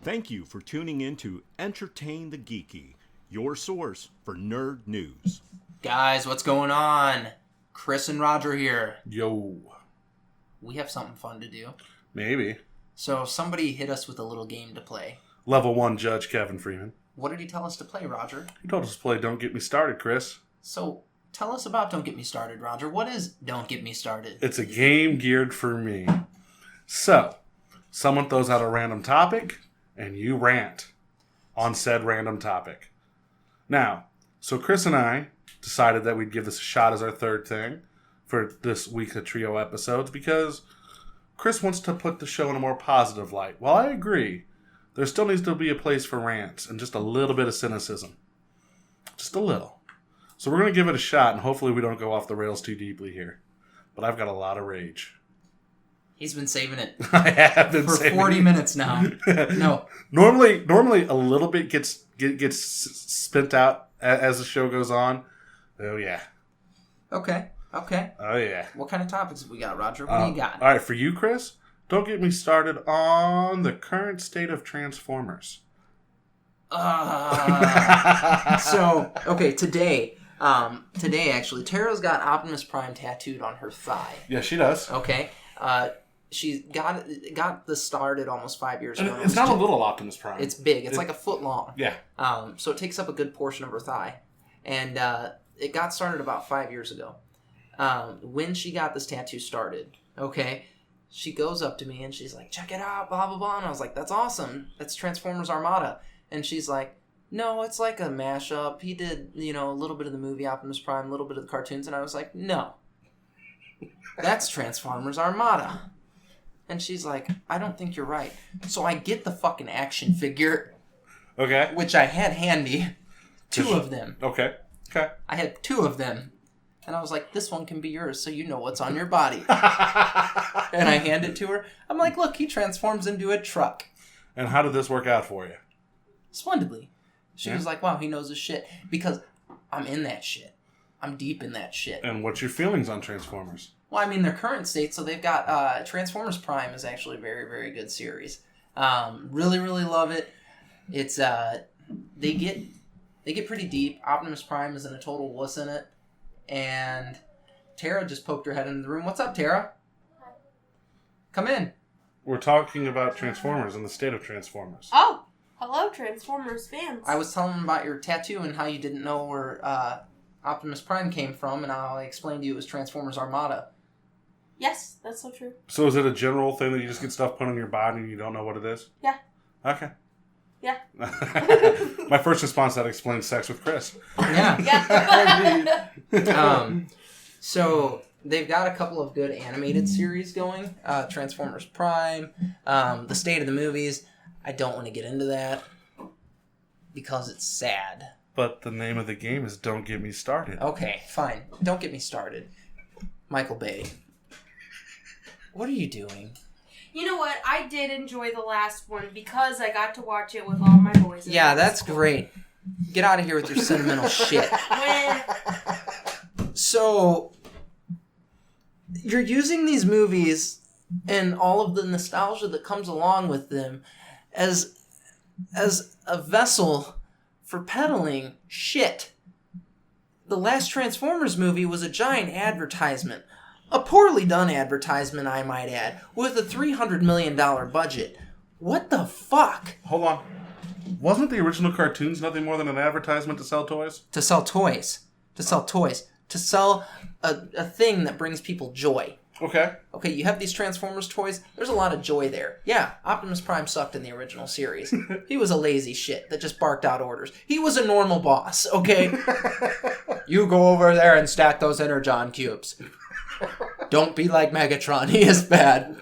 Thank you for tuning in to Entertain the Geeky, your source for nerd news. Guys, what's going on? Chris and Roger here. Yo. We have something fun to do. Maybe. So somebody hit us with a little game to play. Level 1 Judge Kevin Freeman. What did he tell us to play, Roger? He told us to play Don't Get Me Started, Chris. So tell us about Don't Get Me Started, Roger. What is Don't Get Me Started? It's a game geared for me. So, someone throws out a random topic, and you rant on said random topic. Now, so Chris and I decided that we'd give this a shot as our third thing for this week of trio episodes because Chris wants to put the show in a more positive light. While I agree, there still needs to be a place for rants and just a little bit of cynicism. Just a little. So we're going to give it a shot, and hopefully we don't go off the rails too deeply here. But I've got a lot of rage. He's been saving it I have been for saving 40 it. minutes now. No. Normally a little bit gets spent out as the show goes on. Oh, yeah. Okay. Oh, yeah. What kind of topics have we got, Roger? What do you got? All right, for you, Chris, don't get me started on the current state of Transformers. Today actually, Tara's got Optimus Prime tattooed on her thigh. Yeah, she does. Okay. She got this started almost 5 years ago. It's not a little Optimus Prime. It's big. It's like a foot long. Yeah. So it takes up a good portion of her thigh. And it got started about 5 years ago. When she got this tattoo started, okay, she goes up to me and she's like, check it out, blah, blah, blah. And I was like, that's awesome. That's Transformers Armada. And she's like, no, it's like a mashup. He did, a little bit of the movie Optimus Prime, a little bit of the cartoons. And I was like, no. That's Transformers Armada. And she's like, I don't think you're right. So I get the fucking action figure. Okay. Which I had handy. Two of them. Okay. I had 2 of them. And I was like, this one can be yours so you know what's on your body. And I hand it to her. I'm like, look, he transforms into a truck. And how did this work out for you? Splendidly. She was like, wow, he knows his shit. Because I'm in that shit. I'm deep in that shit. And what's your feelings on Transformers? Well, I mean, their current state, so they've got Transformers Prime is actually a very, very good series. Really, really love it. It's they get pretty deep. Optimus Prime isn't a total wuss in it. And Tara just poked her head into the room. What's up, Tara? Hi. Come in. We're talking about Transformers and the state of Transformers. Oh, hello, Transformers fans. I was telling them about your tattoo and how you didn't know where Optimus Prime came from, and how I explained to you it was Transformers Armada. Yes, that's so true. So is it a general thing that you just get stuff put on your body and you don't know what it is? Yeah. Okay. Yeah. My first response to that explains sex with Chris. Yeah. Yeah. So they've got a couple of good animated series going. Transformers Prime, the state of the movies. I don't want to get into that because it's sad. But the name of the game is Don't Get Me Started. Okay, fine. Don't get me started. Michael Bay. What are you doing? You know what? I did enjoy the last one because I got to watch it with all my boys. Yeah, that's great. Get out of here with your sentimental shit. So, you're using these movies and all of the nostalgia that comes along with them as a vessel for peddling shit. The last Transformers movie was a giant advertisement. A poorly done advertisement, I might add, with a $300 million budget. What the fuck? Hold on. Wasn't the original cartoons nothing more than an advertisement to sell toys? To sell toys. To sell toys. To sell a thing that brings people joy. Okay. Okay, you have these Transformers toys. There's a lot of joy there. Yeah, Optimus Prime sucked in the original series. He was a lazy shit that just barked out orders. He was a normal boss, okay? You go over there and stack those Energon cubes. Don't be like Megatron. He is bad.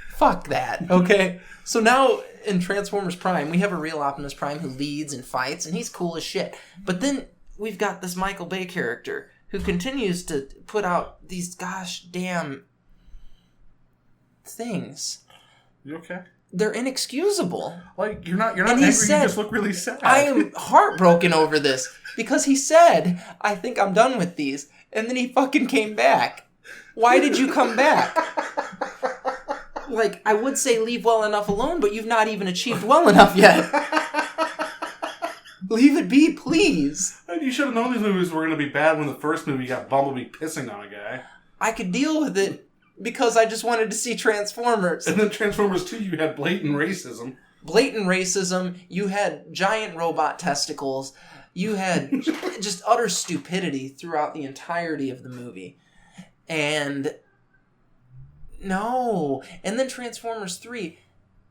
Fuck that, okay? So now in Transformers Prime, we have a real Optimus Prime who leads and fights, and he's cool as shit. But then we've got this Michael Bay character who continues to put out these gosh damn things. You okay? They're inexcusable. Like, you're not And angry, said, you just look really sad. I am heartbroken over this because he said, I think I'm done with these. And then he fucking came back. Why did you come back? Like, I would say leave well enough alone, but you've not even achieved well enough yet. Leave it be, please. You should have known these movies were going to be bad when the first movie got Bumblebee pissing on a guy. I could deal with it because I just wanted to see Transformers. And then Transformers 2, you had blatant racism. Blatant racism. You had giant robot testicles. You had just utter stupidity throughout the entirety of the movie. And no. And then Transformers 3.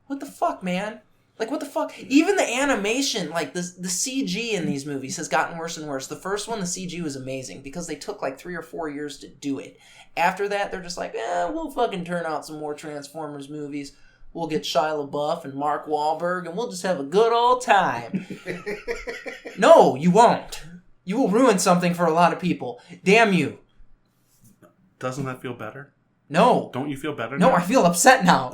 What the fuck, man? Like, what the fuck? Even the animation, like, the CG in these movies has gotten worse and worse. The first one, the CG was amazing because they took, like, 3 or 4 years to do it. After that, they're just like, we'll fucking turn out some more Transformers movies. We'll get Shia LaBeouf and Mark Wahlberg, and we'll just have a good old time. No, you won't. You will ruin something for a lot of people. Damn you. Doesn't that feel better? No. Don't you feel better No, now? I feel upset now.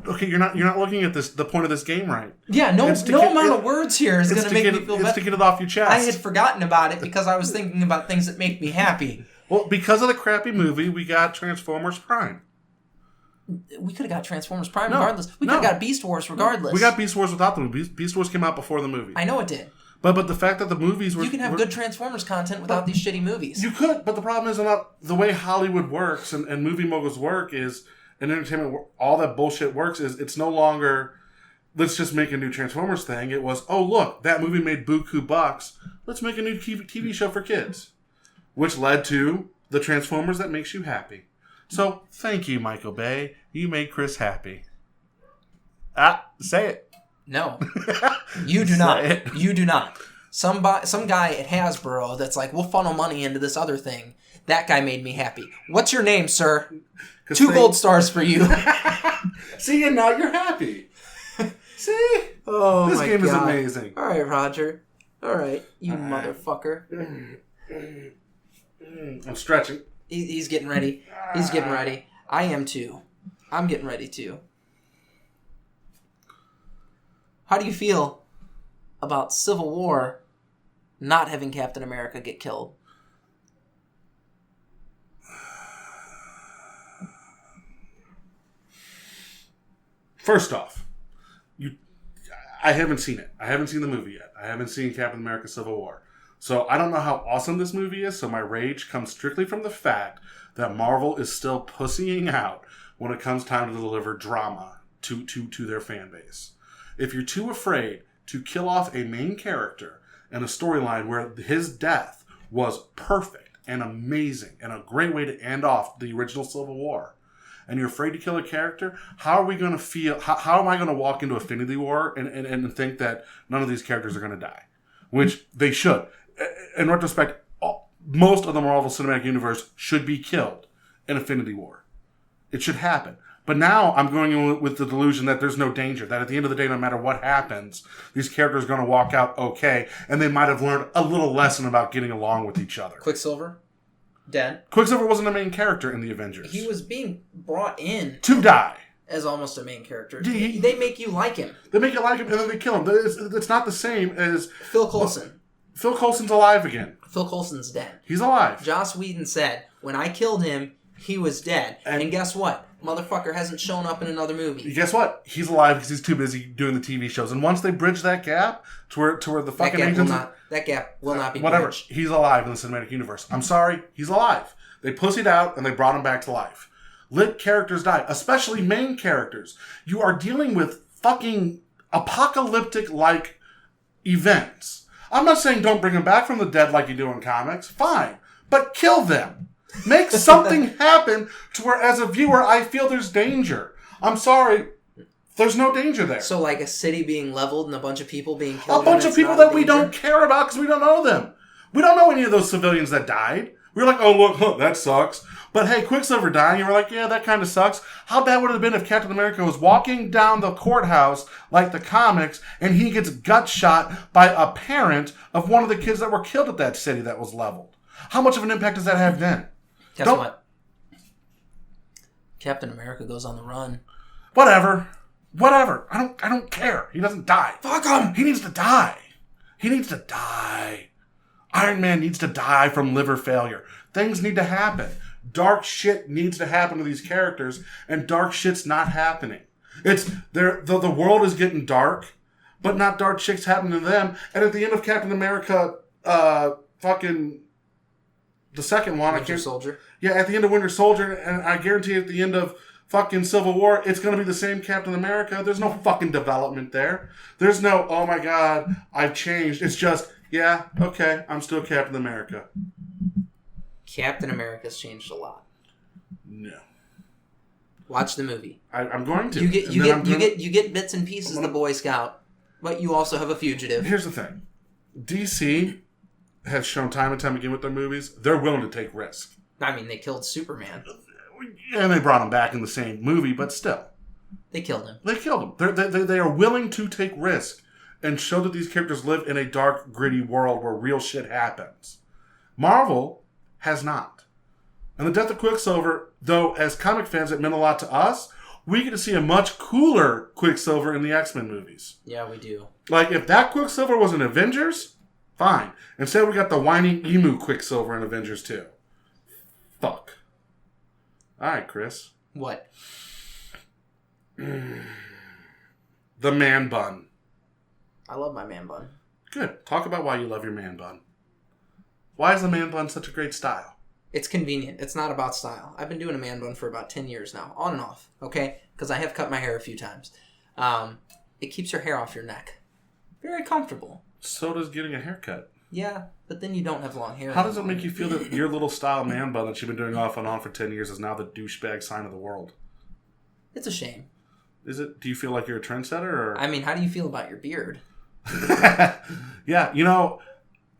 Okay, you're not looking at the point of this game right. Yeah, no amount of words here is going to make me feel better. It's to get it off your chest. I had forgotten about it because I was thinking about things that make me happy. Well, because of the crappy movie, we got Transformers Prime. We could have got Transformers Prime regardless. We could have got Beast Wars regardless. We got Beast Wars without the movie. Beast Wars came out before the movie. I know it did. But the fact that the movies were... You can have good Transformers content without these shitty movies. You could, but the problem is not the way Hollywood works and movie moguls work is, in entertainment, all that bullshit works is it's no longer, let's just make a new Transformers thing. It was, oh look, that movie made buku bucks. Let's make a new TV show for kids. Which led to the Transformers that makes you happy. So, thank you, Michael Bay. You made Chris happy. Say it. No. You do not. You do not. Some guy at Hasbro that's like, we'll funnel money into this other thing. That guy made me happy. What's your name, sir? 2 gold stars for you. See, and now you're happy. See? Oh, this my game God. is amazing. All right, Roger. All right, you motherfucker. I'm stretching. He's getting ready. He's getting ready. I am too. I'm getting ready too. How do you feel about Civil War not having Captain America get killed? First off, I haven't seen it. I haven't seen the movie yet. I haven't seen Captain America Civil War. So I don't know how awesome this movie is, so my rage comes strictly from the fact that Marvel is still pussying out when it comes time to deliver drama to their fan base. If you're too afraid to kill off a main character in a storyline where his death was perfect and amazing and a great way to end off the original Civil War, and you're afraid to kill a character, how are we going to feel? How am I going to walk into Infinity War and think that none of these characters are going to die? Which they should. In retrospect, most of the Marvel Cinematic Universe should be killed in Infinity War. It should happen. But now I'm going in with the delusion that there's no danger, that at the end of the day, no matter what happens, these characters are going to walk out okay, and they might have learned a little lesson about getting along with each other. Quicksilver? Dead? Quicksilver wasn't a main character in the Avengers. He was being brought in to die. As almost a main character. They make you like him. They make you like him, and then they kill him. It's not the same as... Phil Coulson. Phil Coulson's alive again. Phil Coulson's dead. He's alive. Joss Whedon said, when I killed him, he was dead. And guess what? Motherfucker hasn't shown up in another movie. Guess what? He's alive because he's too busy doing the TV shows. And once they bridge that gap to where the fucking agents... That gap will not be whatever. bridged. He's alive in the cinematic universe. I'm sorry. He's alive. They pussied out and they brought him back to life. Let characters die. Especially main characters. You are dealing with fucking apocalyptic-like events. I'm not saying don't bring them back from the dead like you do in comics. Fine. But kill them. Make something happen to where, as a viewer, I feel there's danger. I'm sorry. There's no danger there. So like a city being leveled and a bunch of people being killed? A bunch of people that we don't care about because we don't know them. We don't know any of those civilians that died. We were like, oh, look, that sucks. But hey, Quicksilver dying, and we're like, yeah, that kind of sucks. How bad would it have been if Captain America was walking down the courthouse like the comics and he gets gut shot by a parent of one of the kids that were killed at that city that was leveled? How much of an impact does that have then? Guess what? Captain America goes on the run. Whatever. I don't care. He doesn't die. Fuck him! He needs to die. Iron Man needs to die from liver failure. Things need to happen. dark shit needs to happen to these characters, and dark shit's not happening. It's the world is getting dark, but not dark shit's happening to them. And at the end of Captain America, fucking the second one, Winter Soldier. Yeah, at the end of Winter Soldier, and I guarantee at the end of fucking Civil War, it's going to be the same Captain America. There's no fucking development there. There's no, oh my god, I've changed. It's just, yeah, okay, I'm still Captain America. Captain America's changed a lot. No. Watch the movie. I'm going to. You get bits and pieces of the Boy Scout, but you also have a fugitive. Here's the thing. DC has shown time and time again with their movies, they're willing to take risks. I mean, they killed Superman. And they brought him back in the same movie, but still. They killed him. They killed him. They are willing to take risks and show that these characters live in a dark, gritty world where real shit happens. Marvel has not. And the death of Quicksilver, though, as comic fans, it meant a lot to us. We get to see a much cooler Quicksilver in the X-Men movies. Yeah, we do. Like, if that Quicksilver was in Avengers, fine. Instead, we got the whiny emu Quicksilver in Avengers 2. Fuck. Alright, Chris. What? The man bun. I love my man bun. Good. Talk about why you love your man bun. Why is the man bun such a great style? It's convenient. It's not about style. I've been doing a man bun for about 10 years now. On and off. Okay? Because I have cut my hair a few times. It keeps your hair off your neck. Very comfortable. So does getting a haircut. Yeah, but then you don't have long hair. How does it make you feel that your little style man bun that you've been doing off and on for 10 years is now the douchebag sign of the world? It's a shame. Is it? Do you feel like you're a trendsetter? Or? I mean, how do you feel about your beard? Yeah, you know,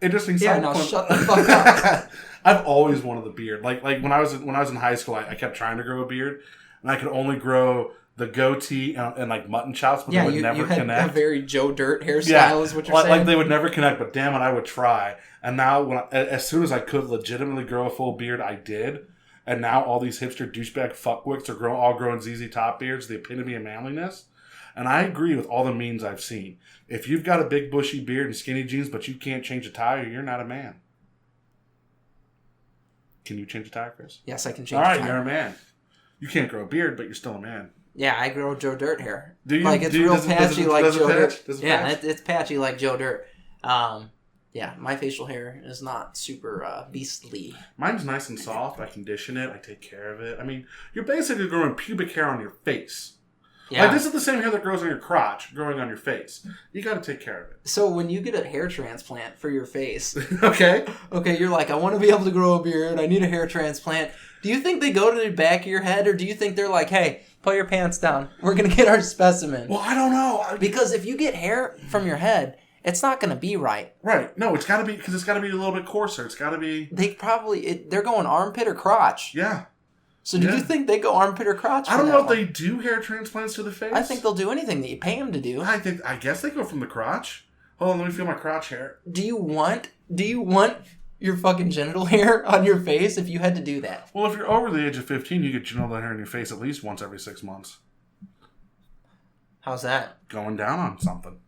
interesting. Yeah, now shut the fuck up. I've always wanted the beard. Like when I was in high school, I kept trying to grow a beard, and I could only grow the goatee and like mutton chops, but they would never connect. A very Joe Dirt hairstyle is what you're saying. Like they would never connect, but damn it, I would try. And now, as soon as I could legitimately grow a full beard, I did. And now all these hipster douchebag fuckwicks are all growing ZZ Top beards, the epitome of manliness. And I agree with all the memes I've seen. If you've got a big bushy beard and skinny jeans, but you can't change a tire, you're not a man. Can you change a tire, Chris? Yes, I can change a tire. All right, tire. you're a man. You can't grow a beard, but you're still a man. Yeah, I grow Joe Dirt hair. Do you? Like, it's real patchy like Joe Dirt. Yeah, it's patchy like Joe Dirt. Yeah, my facial hair is not super beastly. Mine's nice and soft. I condition it. I take care of it. I mean, you're basically growing pubic hair on your face. Yeah. Like, this is the same hair that grows on your crotch, growing on your face. You got to take care of it. So when you get a hair transplant for your face... Okay, you're like, I want to be able to grow a beard. I need a hair transplant. Do you think they go to the back of your head, or do you think they're like, hey, pull your pants down. We're going to get our specimen. Well, I don't know. Because if you get hair from your head... It's not going to be right. Right. No, it's got to be, because it's got to be a little bit coarser. It's got to be... They're going armpit or crotch. Yeah. So do you think they go armpit or crotch? I don't know if they do hair transplants to the face. I think they'll do anything that you pay them to do. I guess they go from the crotch. Hold on, let me feel my crotch hair. Do you want your fucking genital hair on your face if you had to do that? Well, if you're over the age of 15, you get genital hair in your face at least once every 6 months. How's that? Going down on something.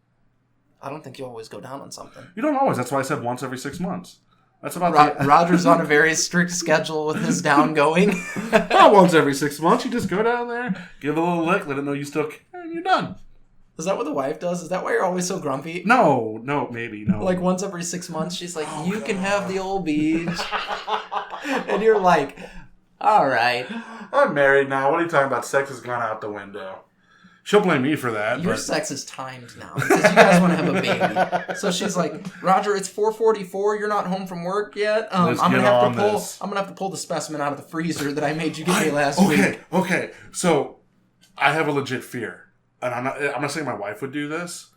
I don't think you always go down on something. You don't always. That's why I said once every 6 months. That's about Roger's on a very strict schedule with his down going. Not once every 6 months. You just go down there, give a little lick, let it know you still care, and you're done. Is that what the wife does? Is that why you're always so grumpy? No, maybe, no. Like once every 6 months, she's like, you can have the old beach. And you're like, all right. I'm married now. What are you talking about? Sex has gone out the window. She'll blame me for that. Your sex is timed now because you guys want to have a baby. So she's like, Roger, it's 4:44. You're not home from work yet. I'm gonna have to pull the specimen out of the freezer that I made you give me last week. Okay. So I have a legit fear, and I'm not saying my wife would do this,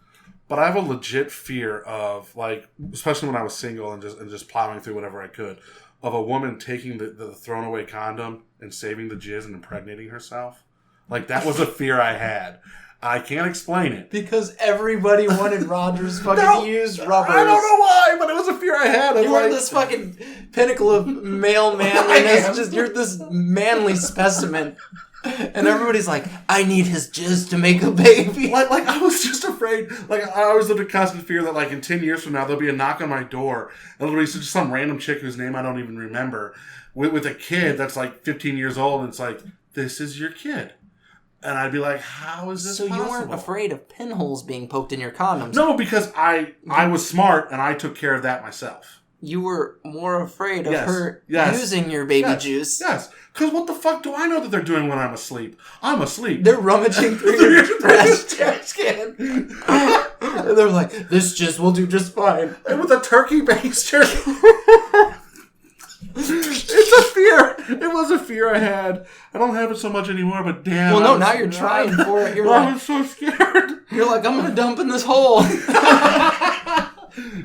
but I have a legit fear of, like, especially when I was single and just plowing through whatever I could, of a woman taking the thrown away condom and saving the jizz and impregnating herself. Like, that was a fear I had. I can't explain it. Because everybody wanted Roger's fucking used rubbers. I don't know why, but it was a fear I had. You were this fucking pinnacle of male manliness. You're this manly specimen. And everybody's like, I need his jizz to make a baby. Like I was just afraid. Like, I always lived in constant fear that, like, in 10 years from now, there'll be a knock on my door. And it'll be just some random chick whose name I don't even remember. with a kid that's like 15 years old, and it's like, this is your kid. And I'd be like, how is this possible? So you weren't afraid of pinholes being poked in your condoms? No, because I was smart and I took care of that myself. You were more afraid of her using your baby juice. Yes. Because what the fuck do I know that they're doing when I'm asleep? I'm asleep. They're rummaging through your trash can. And they're like, this just will do just fine. And with a turkey baster. It's a fear. It was a fear I had. I don't have it so much anymore, but damn. Well, no, now you're trying for it. I was so scared. You're like, I'm going to dump in this hole.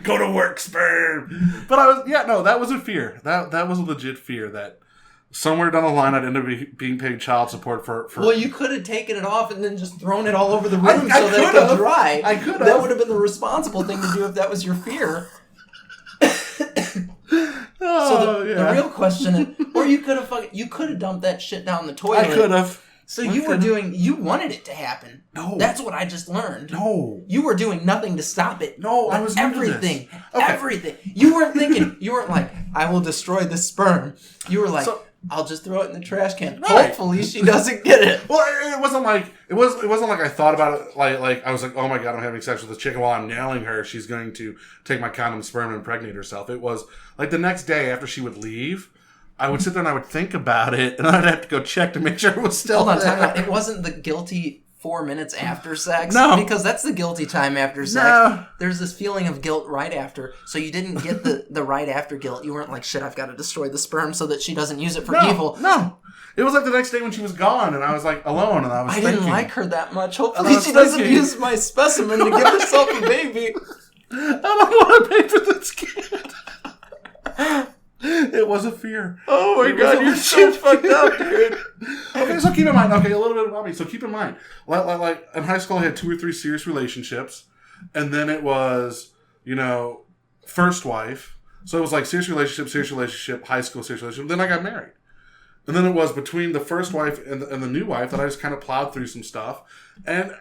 Go to work, sperm. But that was a fear. That was a legit fear that somewhere down the line I'd end up being paid child support for. Well, you could have taken it off and then just thrown it all over the room so that it could dry. I could have. That would have been the responsible thing to do if that was your fear. So the real question is, or you could have dumped that shit down the toilet. I could have. So you wanted it to happen. No. That's what I just learned. No. You were doing nothing to stop it. No, I was everything. Okay. Everything. You weren't thinking, you weren't like, I will destroy this sperm. You were like, I'll just throw it in the trash can. Right. Hopefully she doesn't get it. Well, it wasn't like I thought about it like I was like, oh my god, I'm having sex with this chick, and while I'm nailing her, she's going to take my condom sperm and impregnate herself. It was like the next day after she would leave, I would sit there and I would think about it, and I'd have to go check to make sure it was still Hold on, there. time out. It wasn't the guilty 4 minutes after sex? No. Because that's the guilty time after sex. No. There's this feeling of guilt right after. So you didn't get the right after guilt. You weren't like, shit, I've got to destroy the sperm so that she doesn't use it for evil. No. It was like the next day when she was gone, and I was like alone, and I was thinking. I didn't like her that much. Hopefully she doesn't use my specimen to give herself a baby. I don't want to pay for this kid. It was a fear. Oh my god, you're so fucked up, dude. Okay, so keep in mind. Okay, a little bit about me. So keep in mind, like in high school, I had 2 or 3 serious relationships, and then it was, first wife. So it was like serious relationship, high school serious relationship. Then I got married, and then it was between the first wife and the new wife that I just kind of plowed through some stuff, and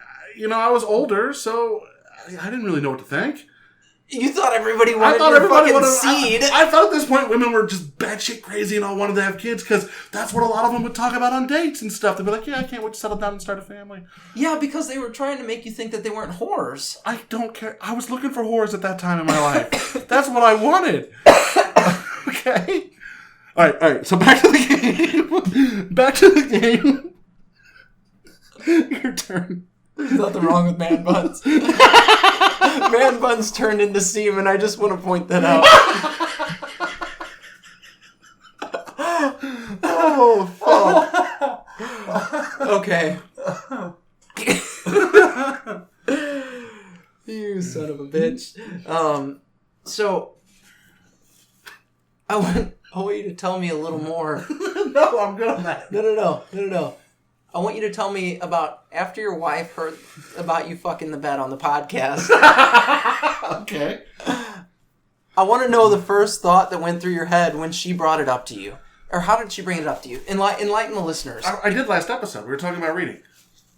I was older, so I didn't really know what to think. You thought everybody wanted your fucking seed. I thought at this point women were just batshit crazy and all wanted to have kids because that's what a lot of them would talk about on dates and stuff. They'd be like, yeah, I can't wait to settle down and start a family. Yeah, because they were trying to make you think that they weren't whores. I don't care. I was looking for whores at that time in my life. That's what I wanted. Okay? All right. So back to the game. Your turn. There's nothing wrong with man buns. Man buns turned into semen. I just want to point that out. Oh, fuck. Okay. You son of a bitch. So, I want you to tell me a little more. No, I'm good on that. No. I want you to tell me about after your wife heard about you fucking the bed on the podcast. Okay. I want to know the first thought that went through your head when she brought it up to you. Or how did she bring it up to you? Enlighten the listeners. I did last episode. We were talking about reading.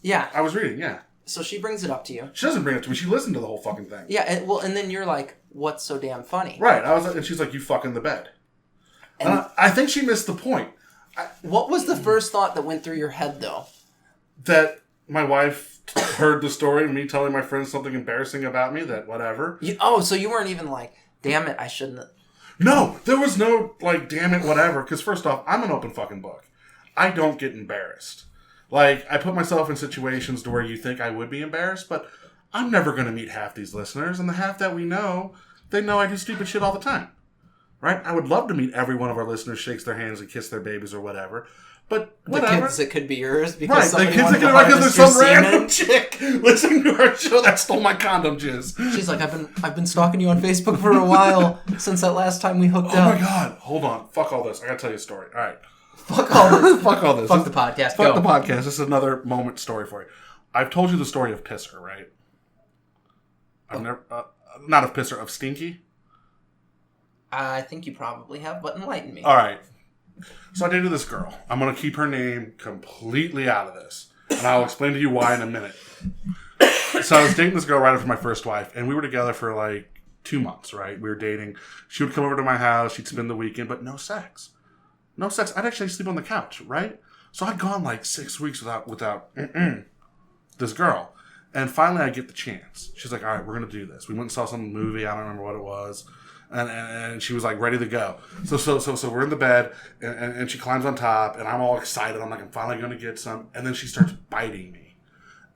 Yeah. I was reading, yeah. So she brings it up to you. She doesn't bring it to me. She listened to the whole fucking thing. Yeah, and then you're like, what's so damn funny? Right. And she's like, you fucking the bed. And I think she missed the point. What was the first thought that went through your head, though? That my wife heard the story and me telling my friends something embarrassing about me, that whatever. So you weren't even like, damn it, I shouldn't have. No, there was no, like, damn it, whatever. Because first off, I'm an open fucking book. I don't get embarrassed. Like, I put myself in situations to where you think I would be embarrassed, but I'm never going to meet half these listeners. And the half that we know, they know I do stupid shit all the time. Right? I would love to meet every one of our listeners, shakes their hands and kiss their babies or whatever. But whatever. The kids that could be yours because right, somebody wanted to harvest there's your some random semen. chick listening to our show that stole my condom jizz. She's like, I've been stalking you on Facebook for a while since that last time we hooked up. Oh my god, hold on. Fuck all this. I gotta tell you a story. Alright. Fuck all this. Fuck all this. Fuck the podcast. Fuck the podcast. This is another moment story for you. I've told you the story of Pisser, right? I've never... not of Pisser, of Stinky. I think you probably have, but enlighten me. Alright. So I dated this girl. I'm going to keep her name completely out of this. And I'll explain to you why in a minute. So I was dating this girl right after my first wife. And we were together for like 2 months, right? We were dating. She would come over to my house. She'd spend the weekend, but no sex. No sex. I'd actually sleep on the couch, right? So I'd gone like 6 weeks without this girl. And finally I get the chance. She's like, all right, we're going to do this. We went and saw some movie. I don't remember what it was. And she was like ready to go. So we're in the bed and she climbs on top and I'm all excited. I'm like, I'm finally going to get some. And then she starts biting me.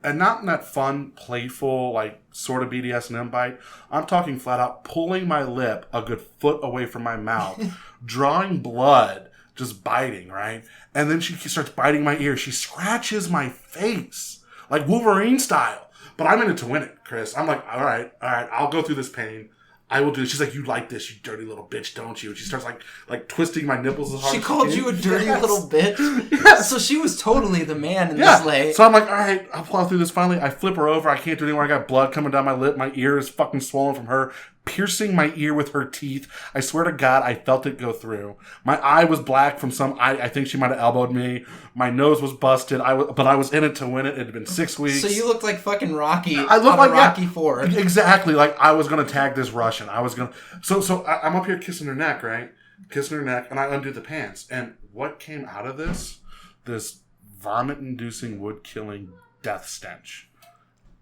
And not in that fun, playful, like sort of BDSM bite. I'm talking flat out pulling my lip a good foot away from my mouth, drawing blood, just biting, right? And then she starts biting my ear. She scratches my face like Wolverine style. But I'm in it to win it, Chris. I'm like, all right, I'll go through this pain. I will do it. She's like, you like this, you dirty little bitch, don't you? And she starts like twisting my nipples as hard She as called can. you a dirty little bitch? Yes. So she was totally the man in this lay. So I'm like, all right, I'll plow through this. Finally, I flip her over. I can't do it anymore. I got blood coming down my lip. My ear is fucking swollen from her piercing my ear with her teeth. I swear to God, I felt it go through. My eye was black from I think she might have elbowed me. My nose was busted. But I was in it to win it. It had been 6 weeks. So you looked like fucking Rocky. I looked like Rocky 4. Exactly. Like I was going to tag this Russian. I was going to. So I'm up here kissing her neck, right? Kissing her neck, and I undo the pants. And what came out of this? This vomit-inducing, wood-killing death stench.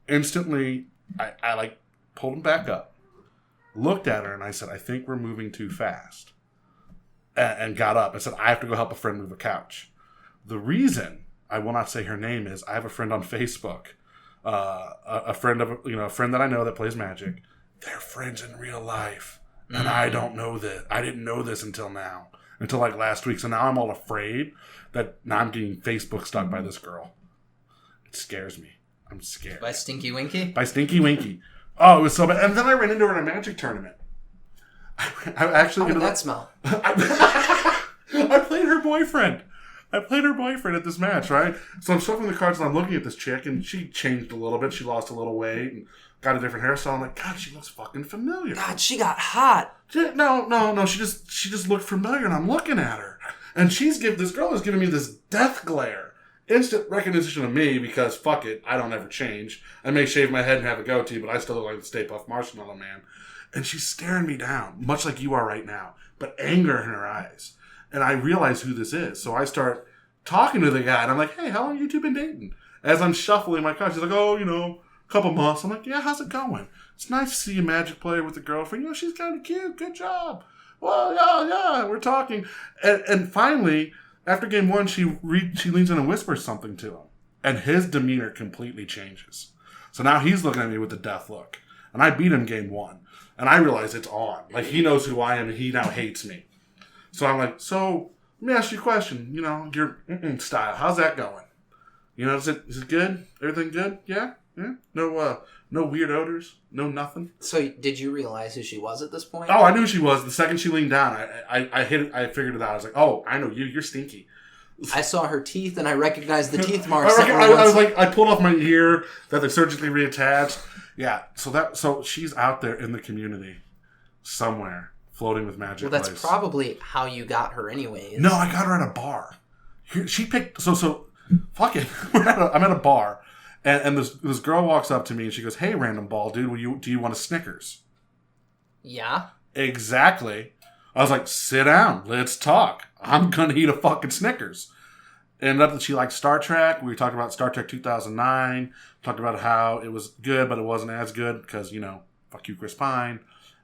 Instantly, I like pulled him back up. Looked at her and I said, I think we're moving too fast. And got up. I said, I have to go help a friend move a couch. The reason I will not say her name is I have a friend on Facebook, a friend that I know that plays Magic. They're friends in real life. And I don't know this. I didn't know this until like last week. So now I'm all afraid that now I'm getting Facebook stalked by this girl. It scares me. I'm scared. By Stinky Winky? By Stinky Winky. Oh, it was so bad. And then I ran into her in a Magic tournament. I actually... How did that smell? I played her boyfriend. At this match, right? So I'm shuffling the cards and I'm looking at this chick and she changed a little bit. She lost a little weight and got a different hairstyle. I'm like, God, she looks fucking familiar. God, she got hot. No. She just looked familiar and I'm looking at her. And this girl is giving me this death glare. Instant recognition of me because, fuck it, I don't ever change. I may shave my head and have a goatee, but I still look like the Stay Puft Marshmallow Man. And she's staring me down, much like you are right now, but anger in her eyes. And I realize who this is. So I start talking to the guy, and I'm like, hey, how long have you two been dating? As I'm shuffling my cards, he's like, a couple months. I'm like, yeah, how's it going? It's nice to see a Magic player with a girlfriend. She's kind of cute. Good job. Well, yeah, we're talking. And finally... After game one, she leans in and whispers something to him. And his demeanor completely changes. So now he's looking at me with a death look. And I beat him game one. And I realize it's on. Like, he knows who I am and he now hates me. So I'm like, let me ask you a question. Your style. How's that going? Is it good? Everything good? Yeah? No weird odors? No nothing? So did you realize who she was at this point? Oh, I knew who she was. The second she leaned down, I hit it. I figured it out. I was like, oh, I know you. You're Stinky. I saw her teeth and I recognized the teeth marks. I was like, I pulled off my ear that they surgically reattached. Yeah. So she's out there in the community somewhere floating with Magic. Well, that's probably how you got her anyways. No, I got her at a bar. She picked... So fuck it. I'm at a bar. And this girl walks up to me and she goes, hey, random ball dude, do you want a Snickers? Yeah. Exactly. I was like, sit down. Let's talk. I'm going to eat a fucking Snickers. Ended up that she liked Star Trek. We talked about Star Trek 2009. Talked about how it was good, but it wasn't as good because, fuck you, Chris Pine.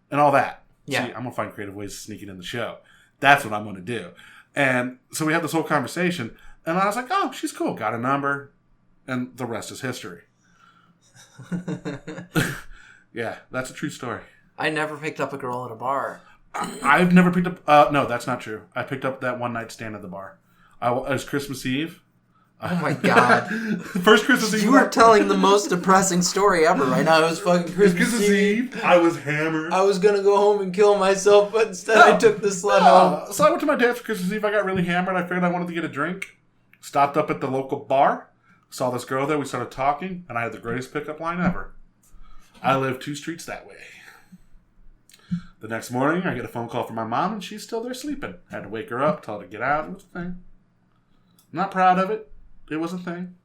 And all that. Yeah. See, I'm going to find creative ways to sneak it in the show. That's what I'm going to do. And so we had this whole conversation. And I was like, oh, she's cool. Got a number. And the rest is history. Yeah, that's a true story. I never picked up a girl at a bar. I've never picked up... no, that's not true. I picked up that one night stand at the bar. It was Christmas Eve. Oh my God. First Christmas Eve. You are telling the most depressing story ever right now. It was fucking Christmas Eve. I was hammered. I was going to go home and kill myself, but instead I took the sled home. So I went to my dad's for Christmas Eve. I got really hammered. I figured I wanted to get a drink. Stopped up at the local bar. Saw this girl there. We started talking, and I had the greatest pickup line ever. I live 2 streets that way. The next morning, I get a phone call from my mom, and she's still there sleeping. I had to wake her up, tell her to get out. It was a thing. I'm not proud of it. It was a thing.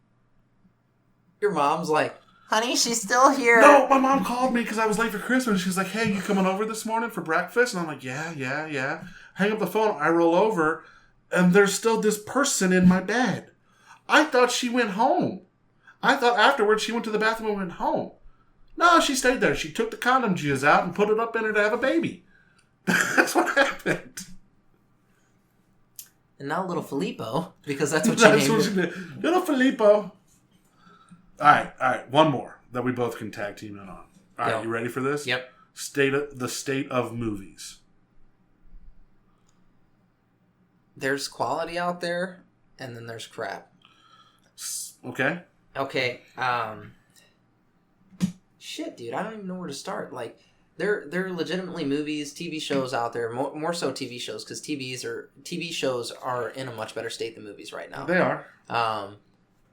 Your mom's like, honey, she's still here. No, my mom called me because I was late for Christmas. She's like, hey, you coming over this morning for breakfast? And I'm like, yeah. Hang up the phone. I roll over, and there's still this person in my bed. I thought she went home. I thought afterwards she went to the bathroom and went home. No, she stayed there. She took the condom jizz out and put it up in her to have a baby. That's what happened. And now little Filippo, because that's what you named she him. did. Little Filippo. All right. One more that we both can tag team in on. All right, Go. you ready for this? Yep. The state of movies. There's quality out there, and then there's crap. Okay. Okay, shit, dude, I don't even know where to start. Like, there are legitimately movies, TV shows out there, more so TV shows, because TV shows are in a much better state than movies right now. They are.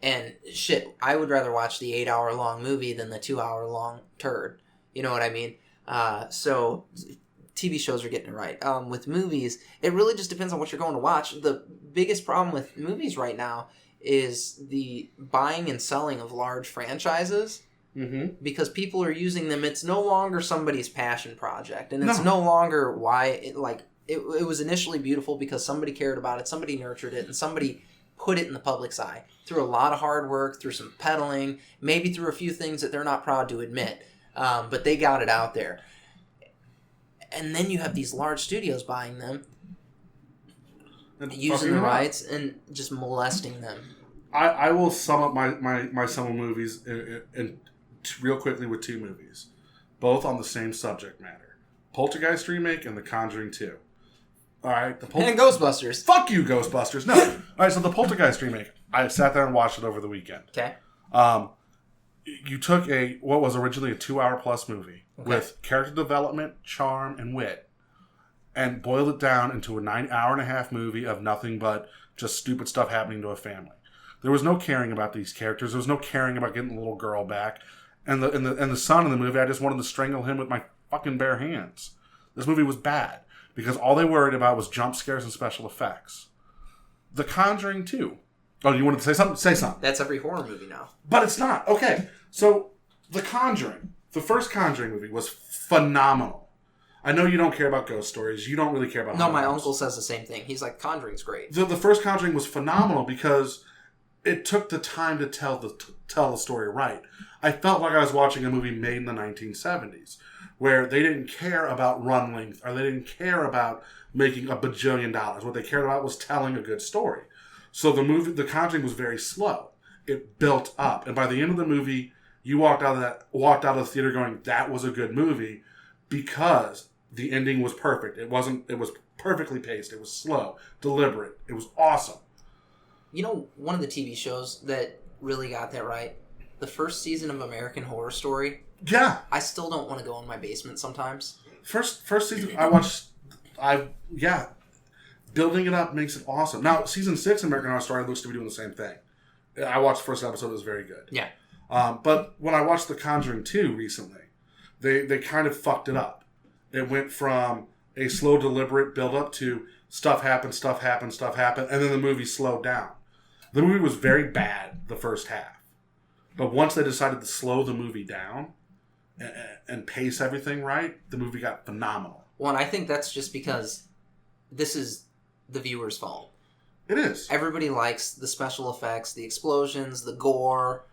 And shit, I would rather watch the 8-hour long movie than the 2-hour long turd. You know what I mean? So TV shows are getting it right. With movies, it really just depends on what you're going to watch. The biggest problem with movies right now is the buying and selling of large franchises, because people are using them. It's no longer somebody's passion project, and it's no longer why it was initially beautiful because somebody cared about it, somebody nurtured it, and somebody put it in the public's eye through a lot of hard work, through some peddling, maybe through a few things that they're not proud to admit, but they got it out there. And then you have these large studios buying them, using the rights, and just molesting them. I will sum up my summer movies in real quickly with 2 movies, both on the same subject matter: Poltergeist remake and The Conjuring 2. All right, and Ghostbusters. Fuck you, Ghostbusters. No. All right, so the Poltergeist remake, I sat there and watched it over the weekend. Okay. You took what was originally a 2-hour plus movie with character development, charm, and wit, and boiled it down into a 9-hour-and-a-half movie of nothing but just stupid stuff happening to a family. There was no caring about these characters. There was no caring about getting the little girl back. And the son in the movie, I just wanted to strangle him with my fucking bare hands. This movie was bad because all they worried about was jump scares and special effects. The Conjuring 2. Oh, you wanted to say something? Say something. That's every horror movie now. But it's not. Okay, so The Conjuring, the first Conjuring movie, was phenomenal. I know you don't care about ghost stories. You don't really care about No, my uncle says the same thing. He's like, Conjuring's great. The first Conjuring was phenomenal because it took the time to tell the story right. I felt like I was watching a movie made in the 1970s, where they didn't care about run length, or they didn't care about making $1 bajillion. What they cared about was telling a good story. So The Conjuring was very slow. It built up, and by the end of the movie, you walked out of the theater going, "That was a good movie," because the ending was perfect. It was perfectly paced. It was slow, deliberate. It was awesome. You know, one of the TV shows that really got that right, the first season of American Horror Story. Yeah. I still don't want to go in my basement sometimes. First season I watched. Building it up makes it awesome. Now, season 6 of American Horror Story looks to be doing the same thing. I watched the first episode; it was very good. Yeah. But when I watched The Conjuring 2 recently, they kind of fucked it up. It went from a slow, deliberate build up to stuff happened, and then the movie slowed down. The movie was very bad the first half, but once they decided to slow the movie down and pace everything right, the movie got phenomenal. Well, and I think that's just because this is the viewer's fault. It is. Everybody likes the special effects, the explosions, the gore.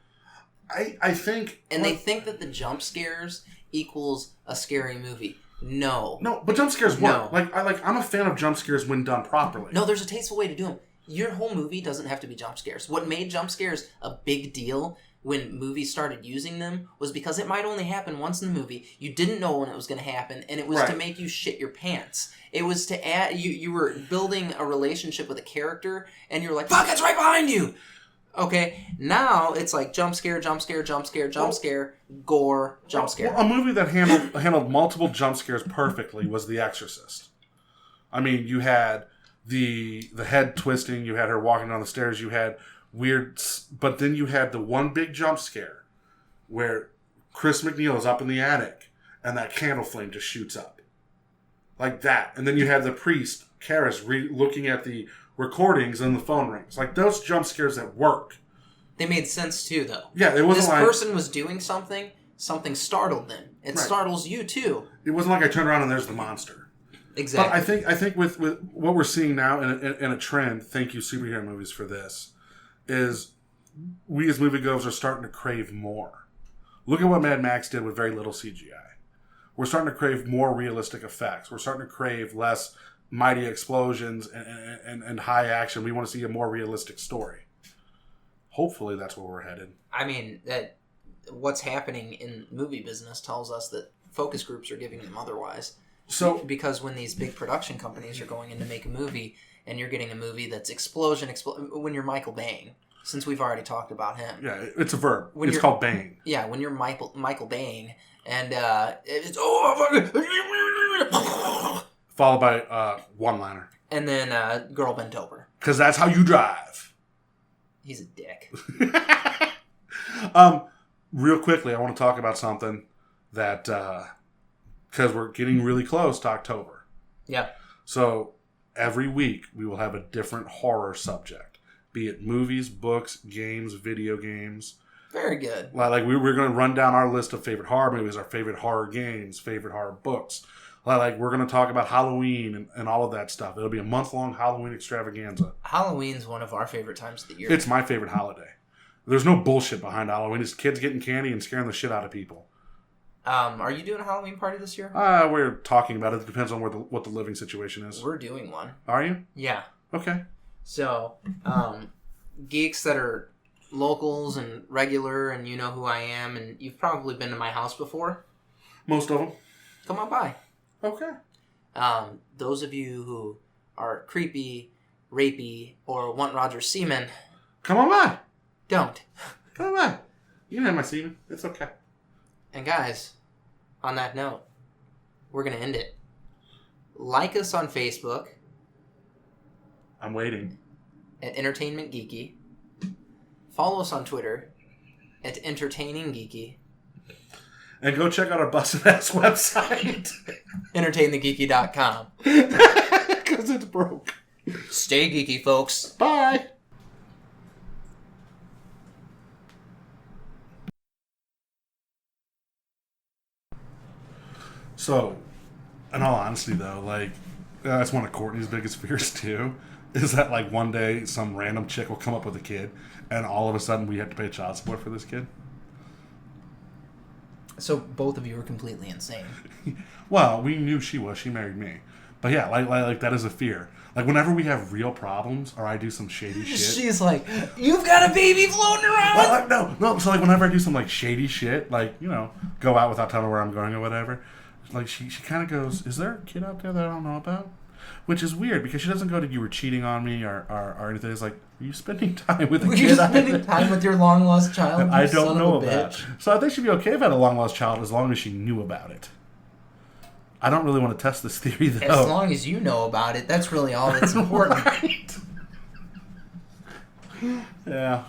I think... And they think that the jump scares equals a scary movie. No. No, but jump scares work. No. I'm a fan of jump scares when done properly. No, there's a tasteful way to do them. Your whole movie doesn't have to be jump scares. What made jump scares a big deal when movies started using them was because it might only happen once in the movie. You didn't know when it was going to happen, and it was to make you shit your pants. It was to add... You were building a relationship with a character, and you're like, fuck, it's right behind you! Okay, now it's like jump scare, gore, jump scare. Well, a movie that handled multiple jump scares perfectly was The Exorcist. I mean, you had the head twisting, you had her walking down the stairs, you had weird... But then you had the one big jump scare where Chris McNeil is up in the attic and that candle flame just shoots up. Like that. And then you had the priest, Karras, looking at the recordings and the phone rings. Like, those jump scares that work. They made sense too, though. Yeah, it wasn't this person was doing something startled them. It startles you too. It wasn't like I turned around and there's the monster. Exactly. But I think with what we're seeing now in a trend, thank you superhero movies for this, is we as moviegoers are starting to crave more. Look at what Mad Max did with very little CGI. We're starting to crave more realistic effects. We're starting to crave less mighty explosions and high action. We want to see a more realistic story. Hopefully that's where we're headed. I mean, what's happening in movie business tells us that focus groups are giving them otherwise. So, because when these big production companies are going in to make a movie, and you're getting a movie that's explosion, when you're Michael Baying, since we've already talked about him. Yeah, it's a verb. When it's called bang. Yeah, when you're Michael Baying, and it's followed by one-liner. And then girl bent over. Because that's how you drive. He's a dick. Real quickly, I want to talk about something that, because we're getting really close to October. Yeah. So every week we will have a different horror subject, be it movies, books, games, video games. Very good. Like we're going to run down our list of favorite horror movies, our favorite horror games, favorite horror books. Like we're going to talk about Halloween and all of that stuff. It'll be a month-long Halloween extravaganza. Halloween's one of our favorite times of the year. It's my favorite holiday. There's no bullshit behind Halloween. It's kids getting candy and scaring the shit out of people. Are you doing a Halloween party this year? We're talking about it. It depends on what the living situation is. We're doing one. Are you? Yeah. Okay. So, geeks that are locals and regular, and you know who I am, and you've probably been to my house before. Most of them. Come on by. Okay. Those of you who are creepy, rapey, or want Roger's semen, come on by. Don't. Come on by. You can have my semen. It's okay. And guys, on that note, we're going to end it. Like us on Facebook. I'm waiting. At Entertainment Geeky. Follow us on Twitter at Entertaining Geeky. And go check out our busted ass website. EntertainTheGeeky.com. Because it's broke. Stay geeky, folks. Bye. So, in all honesty, though, like, that's one of Courtney's biggest fears, too, is that, like, one day some random chick will come up with a kid, and all of a sudden we have to pay child support for this kid. So both of you are completely insane. Well, we knew she was. She married me. But yeah, like that is a fear. Like, whenever we have real problems, or I do some shady shit. She's like, you've got a baby floating around? Well, no. So, like, whenever I do some, like, shady shit, like, you know, go out without telling her where I'm going or whatever, like, she kind of goes, is there a kid out there that I don't know about? Which is weird, because she doesn't go to, you were cheating on me or anything. It's like, are you spending time with a kid? You're spending time with your long-lost child, I don't know about that. So I think she'd be okay if I had a long-lost child as long as she knew about it. I don't really want to test this theory, though. As long as you know about it, that's really all that's important. Right. Yeah.